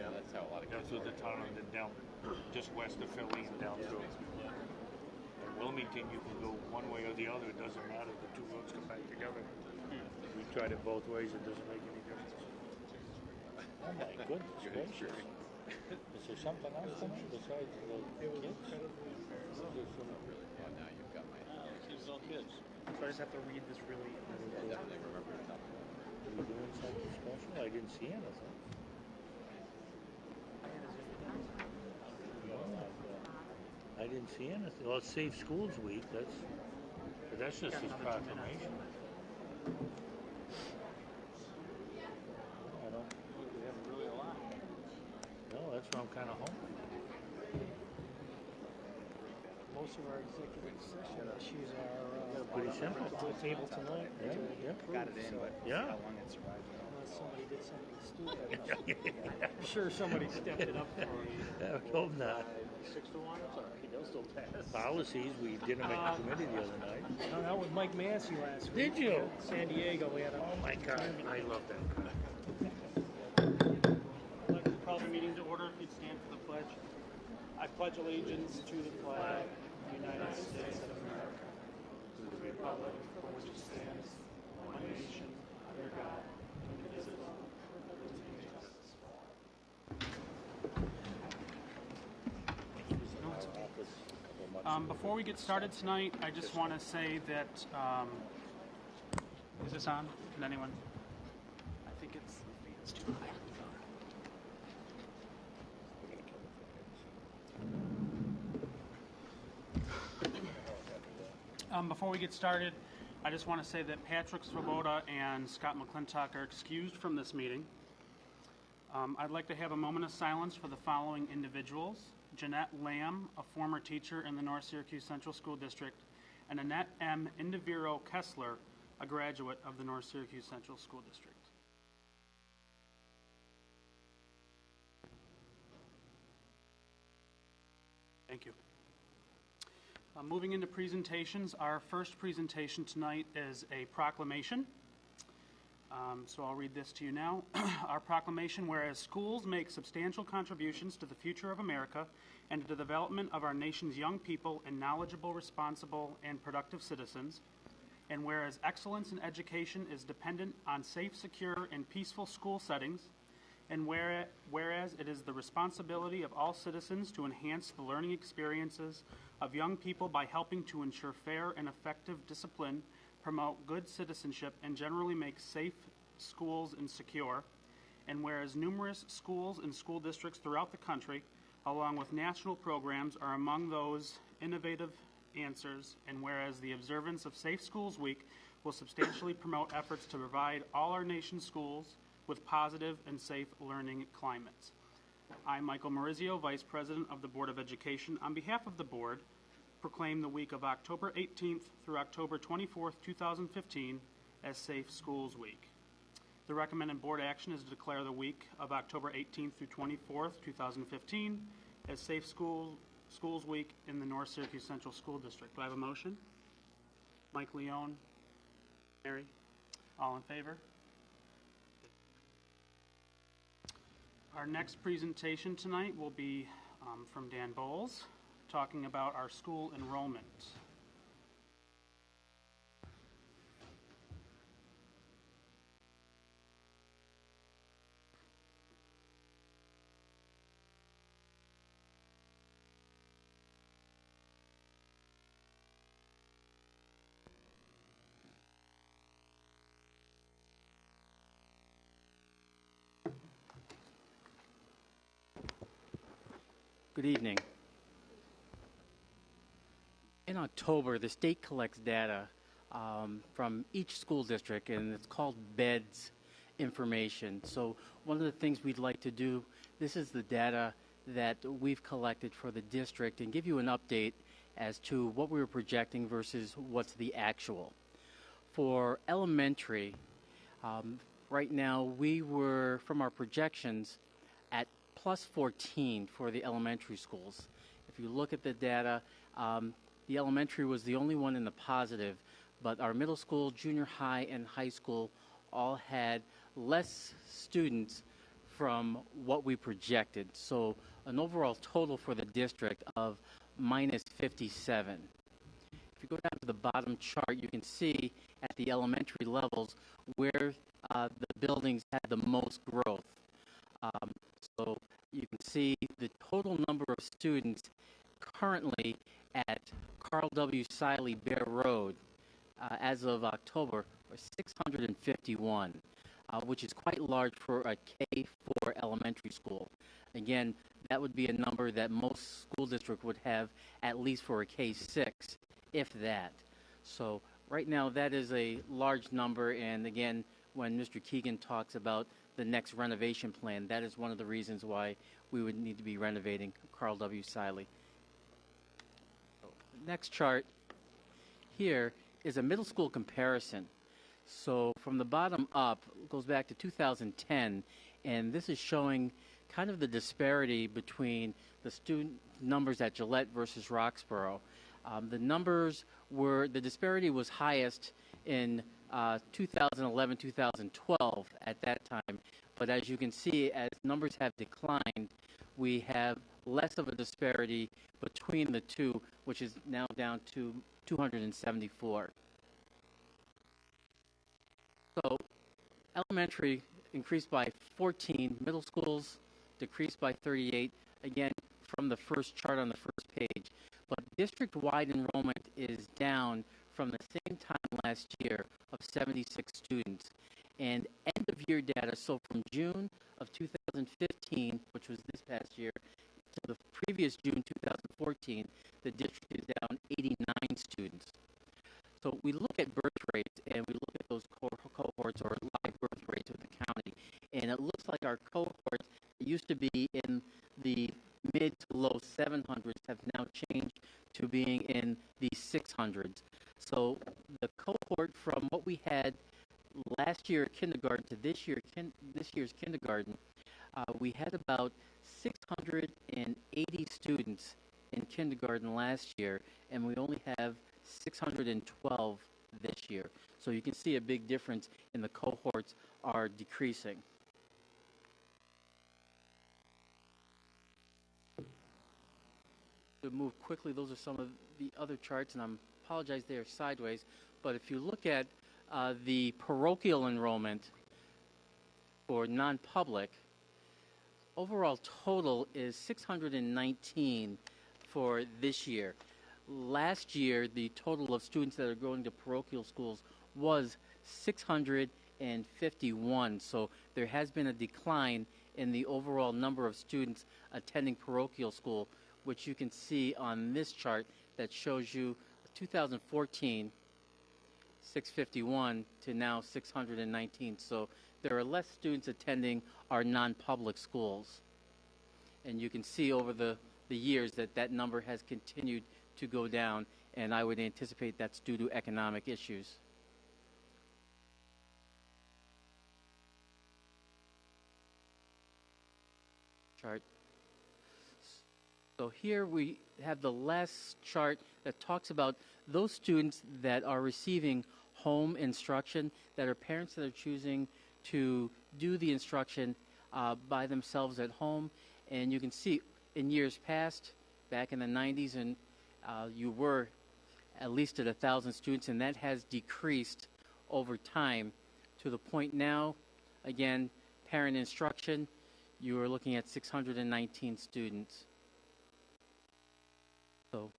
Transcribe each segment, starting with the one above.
Yeah, that's how a lot of Down kids through the town and then down just west of Philly and down through. In Wilmington, you can go one way or the other. It doesn't matter. The two roads come back together. We tried it both ways. It doesn't make any difference. Oh my goodness gracious! Is there something else tonight besides the kids? Yeah, now you've got my. It's all kids. So I just have to read this really. I definitely remember the top. Are you doing something special? I didn't see anything. I didn't see anything. Well, it's Safe Schools Week. That's just his proclamation. I don't. We have really a lot. No, that's why I'm kind of hungry. Most of our executive session issues are Pretty simple. to the table tonight. Yeah. Got it in, but Yeah. how long it survived. Unless somebody did something stupid. I'm sure somebody stepped it up for you. I hope not. 6 to 1. It's all right. They'll still pass. Policies, we did them at the committee the other night. Hung out with Mike Massey last week. Did you? In San Diego. We had a Oh my God, I love that guy. I'd like to call the meeting to order. If you'd stand for the pledge. I pledge allegiance to the flag of the United States of America, to the republic for which it stands, one nation, under God, indivisible, with liberty and justice for all. Before we get started tonight, I just want to say that, is this on? Can anyone? I think it's too high. Before we get started, I just want to say that Patrick Svoboda and Scott McClintock are excused from this meeting. I'd like to have a moment of silence for the following individuals: Jeanette Lamb, a former teacher in the North Syracuse Central School District, and Annette M. Indiviro Kessler, a graduate of the North Syracuse Central School District. Thank you. Moving into presentations, our first presentation tonight is a proclamation. So I'll read this to you now. Our proclamation: whereas schools make substantial contributions to the future of America and to the development of our nation's young people in knowledgeable, responsible, and productive citizens, and whereas excellence in education is dependent on safe, secure, and peaceful school settings, and whereas it is the responsibility of all citizens to enhance the learning experiences of young people by helping to ensure fair and effective discipline, promote good citizenship, and generally make safe schools and secure, and whereas numerous schools and school districts throughout the country, along with national programs, are among those innovative answers, and whereas the observance of Safe Schools Week will substantially promote efforts to provide all our nation's schools with positive and safe learning climates. I, Michael Maurizio, Vice President of the Board of Education, on behalf of the Board, proclaim the week of October 18th through October 24th, 2015 as Safe Schools Week. The recommended Board action is to declare the week of October 18th through 24th, 2015 as Safe Schools Week in the North Syracuse Central School District. Do I have a motion? Mike Leone, Mary, all in favor? Our next presentation tonight will be from Dan Bowles, talking about our school enrollment. Good evening. In October, the state collects data from each school district, and it's called BEDS information. So one of the things we'd like to do, this is the data that we've collected for the district, and give you an update as to what we were projecting versus what's the actual. For elementary, right now we were, from our projections, at plus 14 for the elementary schools. If you look at the data, the elementary was the only one in the positive, but our middle school, junior high, and high school all had less students from what we projected. So an overall total for the district of minus 57. If you go down to the bottom chart, you can see at the elementary levels where the buildings had the most growth. So you can see the total number of students currently at Carl W. Siley Bear Road as of October are 651, which is quite large for a K-4 elementary school. Again, that would be a number that most school districts would have at least for a K-6, if that. So right now that is a large number, and again, when Mr. Keegan talks about the next renovation plan, that is one of the reasons why we would need to be renovating Carl W. Siley. Next chart here is a middle school comparison. So from the bottom up, it goes back to 2010, and this is showing kind of the disparity between the student numbers at Gillette versus Roxborough. The disparity was highest in 2011, 2012 at that time. But as you can see, as numbers have declined, we have less of a disparity between the two, which is now down to 274. So elementary increased by 14, middle schools decreased by 38, again, from the first chart on the first page. But district-wide enrollment is down from the same time last year of 76 students. And end-of-year data, so from June of 2015, which was this past year, to the previous June 2014, the district is down 89 students. So we look at birth rates, and we look at those cohorts or live birth rates of the county, and it looks like our cohorts that used to be in the mid to low 700s have now changed to being in the 600s. So the cohort from what we had last year kindergarten to this year's kindergarten, we had about 680 students in kindergarten last year, and we only have 612 this year. So you can see a big difference in the cohorts are decreasing. To move quickly, those are some of the other charts, and I apologize they are sideways, but if you look at the parochial enrollment for non-public, overall total is 619 for this year. Last year, the total of students that are going to parochial schools was 651. So there has been a decline in the overall number of students attending parochial school, which you can see on this chart that shows you 2014, 651 to now 619. So there are less students attending our non-public schools. And you can see over the years that that number has continued to go down, and I would anticipate that's due to economic issues. Chart. So here we have the last chart that talks about those students that are receiving home instruction, that are parents that are choosing to do the instruction by themselves at home. And you can see in years past, back in the 90s, and you were at least at 1,000 students, and that has decreased over time to the point now, again, parent instruction, you are looking at 619 students. So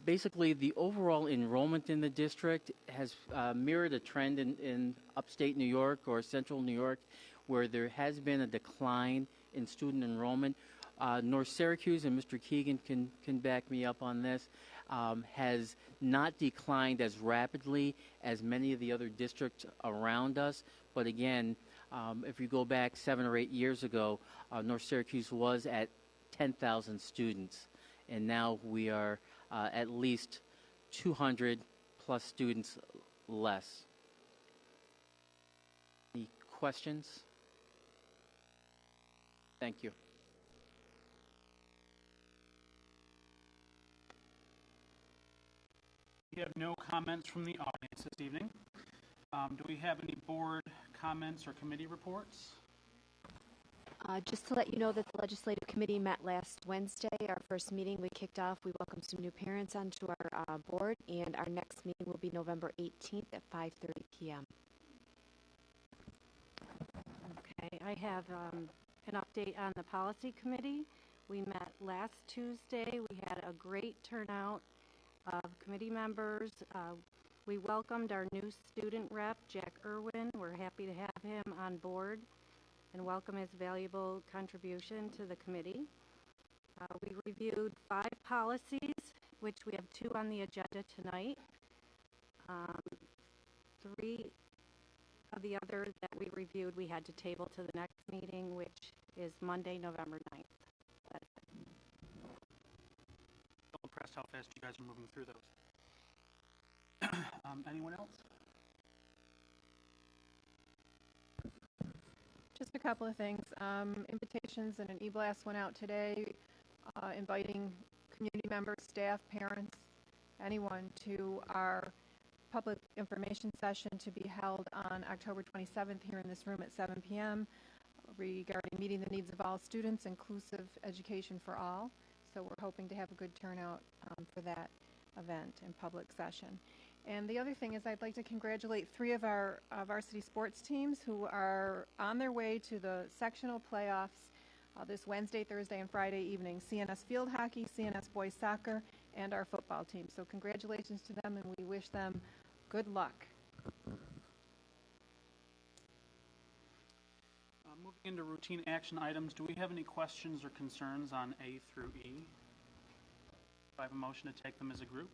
basically, the overall enrollment in the district has mirrored a trend in upstate New York or central New York, where there has been a decline in student enrollment. North Syracuse, and Mr. Keegan can back me up on this, has not declined as rapidly as many of the other districts around us. But again, if you go back 7 or 8 years ago, North Syracuse was at 10,000 students. And now we are at least 200 plus students less. Any questions? Thank you. We have no comments from the audience this evening. Do we have any board comments or committee reports? Just to let you know that the Legislative Committee met last Wednesday. Our first meeting we kicked off. We welcomed some new parents onto our board, and our next meeting will be November 18th at 5:30 p.m. Okay, I have an update on the Policy Committee. We met last Tuesday. We had a great turnout of committee members. We welcomed our new student rep, Jack Irwin. We're happy to have him on board and welcome his valuable contribution to the committee. We reviewed 5 policies, which we have 2 on the agenda tonight. 3 of the others that we reviewed we had to table to the next meeting, which is Monday, November 9th. That's it. I'm impressed how fast you guys are moving through those. Anyone else? Just a couple of things. Invitations and an e-blast went out today inviting community members, staff, parents, anyone to our public information session to be held on October 27th here in this room at 7 p.m. regarding meeting the needs of all students, inclusive education for all. So we're hoping to have a good turnout for that event and public session. And the other thing is I'd like to congratulate 3 of our varsity sports teams who are on their way to the sectional playoffs this Wednesday, Thursday, and Friday evening. CNS field hockey, CNS boys soccer, and our football team. So congratulations to them, and we wish them good luck. Moving into routine action items, do we have any questions or concerns on A through E? Do I have a motion to take them as a group?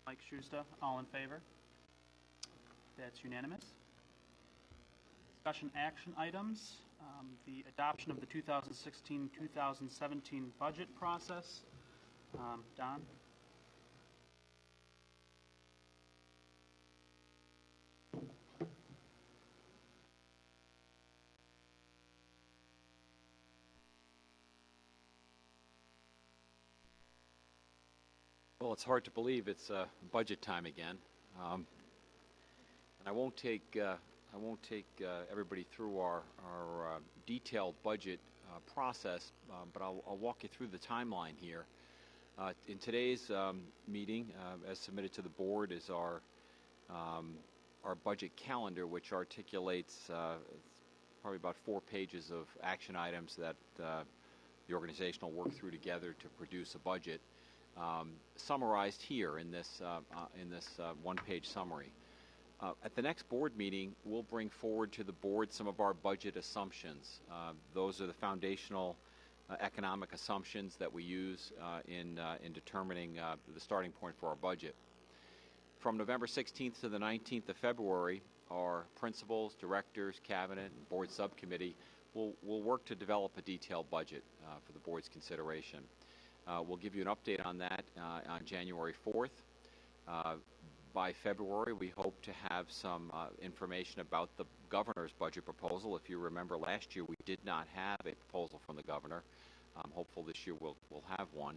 Mike Schuster, all in favor? That's unanimous. Discussion action items, the adoption of the 2016-2017 budget process. Don? Well, it's hard to believe it's budget time again, and I won't take everybody through our detailed budget process, but I'll walk you through the timeline here. In today's meeting, as submitted to the board, is our budget calendar, which articulates probably about 4 pages of action items that the organization will work through together to produce a budget. Summarized here in this one-page summary. At the next board meeting, we'll bring forward to the board some of our budget assumptions. Those are the foundational economic assumptions that we use in determining the starting point for our budget. From November 16th to the 19th of February, our principals, directors, cabinet, and board subcommittee will work to develop a detailed budget for the board's consideration. We'll give you an update on that on January 4th. By February, we hope to have some information about the governor's budget proposal. If you remember, last year we did not have a proposal from the governor. I'm hopeful this year we'll have one.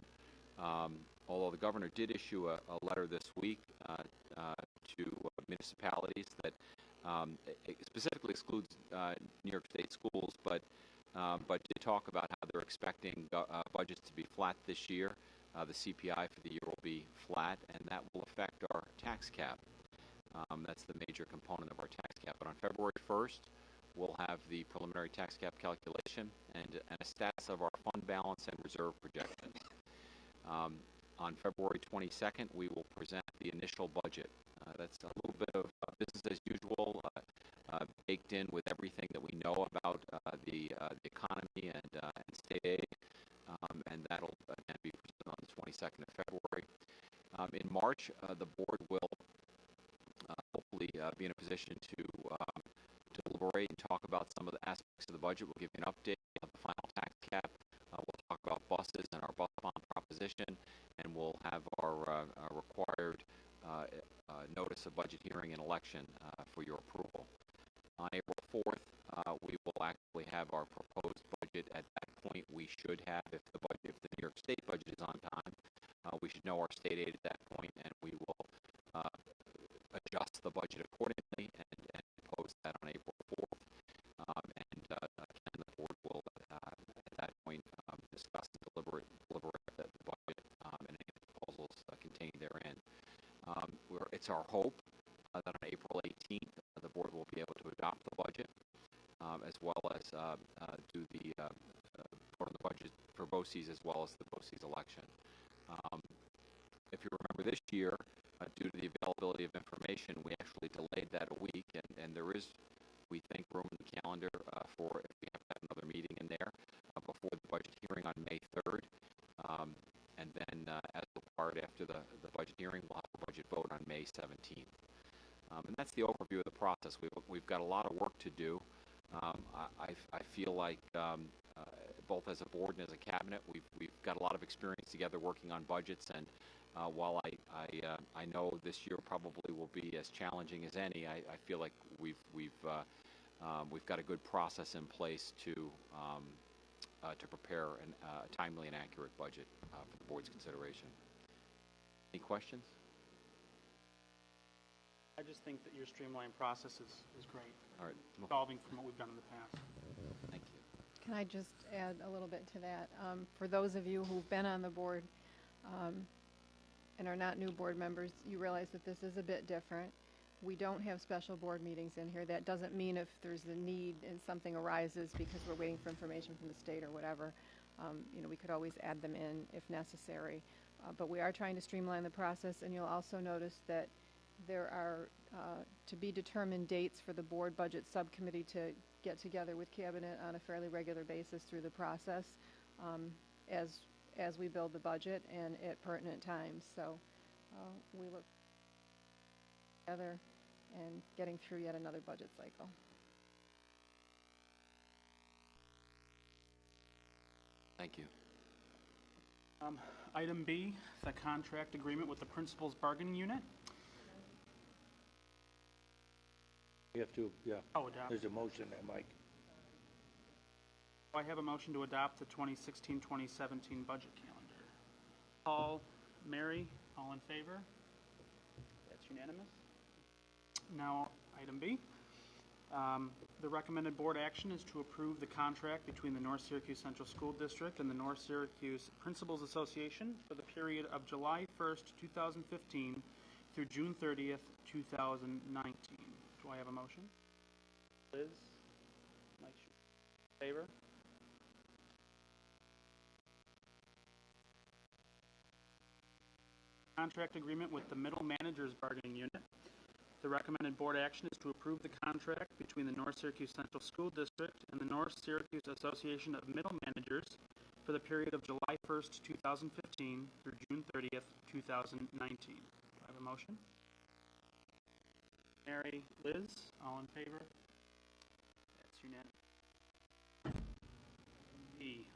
Although the governor did issue a letter this week to municipalities that specifically excludes New York State schools, but did talk about how they're expecting budgets to be flat this year. The CPI for the year will be flat, and that will affect our tax cap. That's the major component of our tax cap. But on February 1st, we'll have the preliminary tax cap calculation and a status of our fund balance and reserve projections. On February 22nd, we will present the initial budget. That's a little bit of business as usual, baked in with everything that we know about the economy and state aid, and that'll again be presented on the 22nd of February. In March, the board will hopefully be in a position to deliberate and talk about some of the aspects of the budget. We'll give you an update of the final tax cap. We'll talk about buses and our bus bond proposition, and we'll have our required notice of budget hearing and election for your approval. On April 4th, we will actually have our proposed budget. At that point, we should have, if the New York State budget is on time, we should know our state aid at that point, and we will adjust the budget accordingly and propose that on April 4th. And it's our hope that on April 18th, the board will be able to adopt the budget, as well as do the vote on the budget for BOCES as well as the BOCES election. If you remember this year, due to the availability of information, we actually delayed that a week, and there is, we think, room in the calendar for if we have to have another meeting in there before the budget hearing on May 3rd. And then, as required after the budget hearing, we'll have a budget vote on May 17th. And that's the overview of the process. We've got a lot of work to do. I feel like both as a board and as a cabinet, we've got a lot of experience together working on budgets. And while I know this year probably will be as challenging as any, I feel like we've got a good process in place to prepare a timely and accurate budget for the board's consideration. Any questions? I just think that your streamlined process is great, All right. evolving from what we've done in the past. Thank you. Can I just add a little bit to that? For those of you who've been on the board and are not new board members, you realize that this is a bit different. We don't have special board meetings in here. That doesn't mean if there's a need and something arises because we're waiting for information from the state or whatever, we could always add them in if necessary. But we are trying to streamline the process, and you'll also notice that there are to be determined dates for the board budget subcommittee to get together with cabinet on a fairly regular basis through the process as we build the budget and at pertinent times. So we look together and getting through yet another budget cycle. Thank you. Item B, the contract agreement with the principals bargaining unit. We have to, yeah. Oh, adopt. There's a motion there, Mike. I have a motion to adopt the 2016-2017 budget calendar. Paul, Mary, all in favor? That's unanimous. Now, item B. The recommended board action is to approve the contract between the North Syracuse Central School District and the North Syracuse Principals Association for the period of July 1st, 2015 through June 30th, 2019. Do I have a motion? Liz? Mike? Favor? Contract agreement with the Middle Managers Bargaining Unit. The recommended board action is to approve the contract between the North Syracuse Central School District and the North Syracuse Association of Middle Managers for the period of July 1st, 2015 through June 30th, 2019. Do I have a motion? Mary, Liz, all in favor? That's unanimous. B,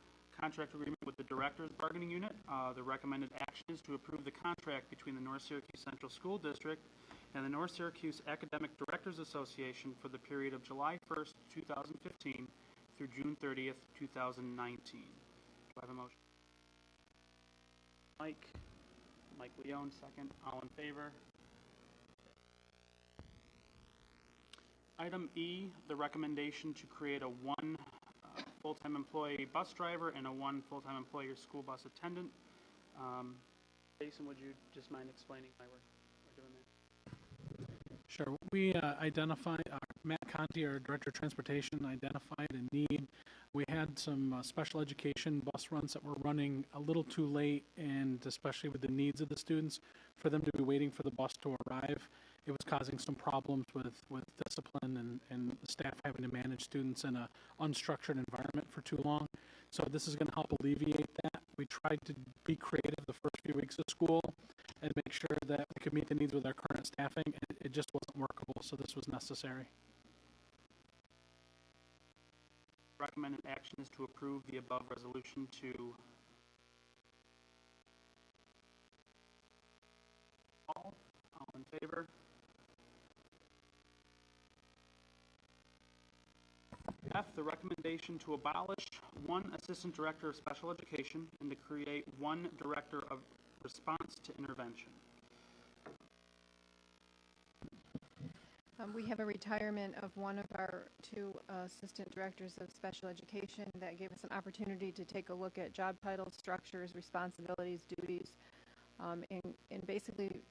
contract agreement with the Directors Bargaining Unit. The recommended action is to approve the contract between the North Syracuse Central School District and the North Syracuse Academic Directors Association for the period of July 1st, 2015 through June 30th, 2019. Do I have a motion? Mike Leone, second. All in favor? Item E, the recommendation to create a one full-time employee bus driver and a one full-time employee school bus attendant. Jason, would you just mind explaining why we're doing that? Sure. We identified, Matt Conti, our Director of Transportation, identified a need. We had some special education bus runs that were running a little too late, and especially with the needs of the students, for them to be waiting for the bus to arrive. It was causing some problems with discipline and the staff having to manage students in an unstructured environment for too long. So this is going to help alleviate that. We tried to be creative the first few weeks of school and make sure that we could meet the needs with our current staffing, and it just wasn't workable, so this was necessary. Recommended action is to approve the above resolution to all in favor? F, the recommendation to abolish one Assistant Director of Special Education and to create one Director of Response to Intervention. We have a retirement of one of our two assistant directors of special education that gave us an opportunity to take a look at job titles, structures, responsibilities, duties, and basically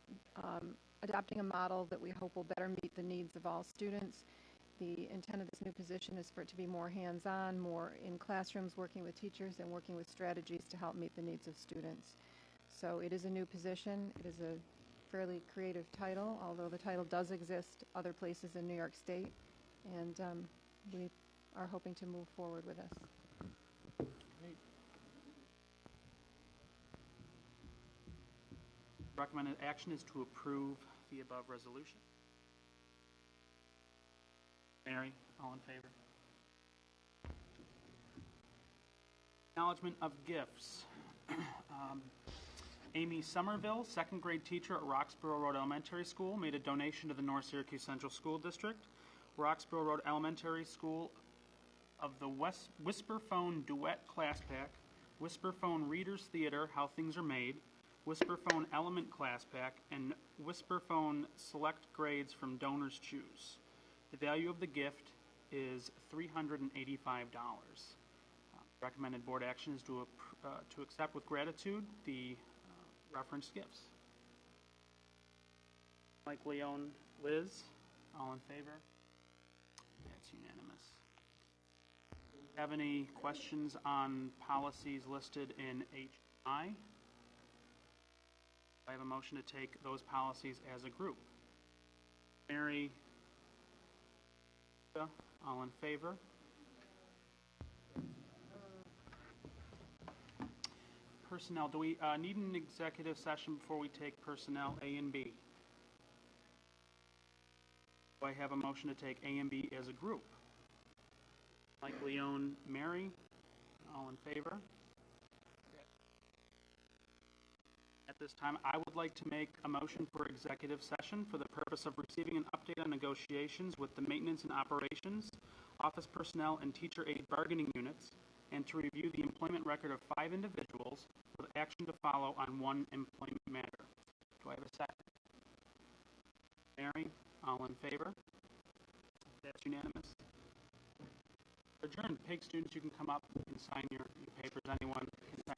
adopting a model that we hope will better meet the needs of all students. The intent of this new position is for it to be more hands-on, more in classrooms, working with teachers and working with strategies to help meet the needs of students. So it is a new position. It is a fairly creative title, although the title does exist other places in New York State, and we are hoping to move forward with this. Recommended action is to approve the above resolution. Mary, all in favor? Acknowledgement of gifts. Amy Somerville, second grade teacher at Roxborough Road Elementary School, made a donation to the North Syracuse Central School District. Roxborough Road Elementary School of the Whisper Phone Duet Class Pack, Whisper Phone Readers Theater, How Things Are Made, Whisper Phone Element Class Pack, and Whisper Phone Select Grades from Donors Choose. The value of the gift is $385. Recommended board action is to accept with gratitude the referenced gifts. Mike, Leon, Liz, all in favor? That's unanimous. Do we have any questions on policies listed in HI? I have a motion to take those policies as a group. Mary, all in favor? Personnel, do we need an executive session before we take personnel A and B? Do I have a motion to take A and B as a group? Mike, Leon, Mary, all in favor? At this time, I would like to make a motion for executive session for the purpose of receiving an update on negotiations with the maintenance and operations, office personnel, and teacher aid bargaining units, and to review the employment record of 5 individuals with action to follow on 1 employment matter. Do I have a second? Mary, all in favor? That's unanimous. Adjourned. PEG students, you can come up and sign your papers. Anyone can sign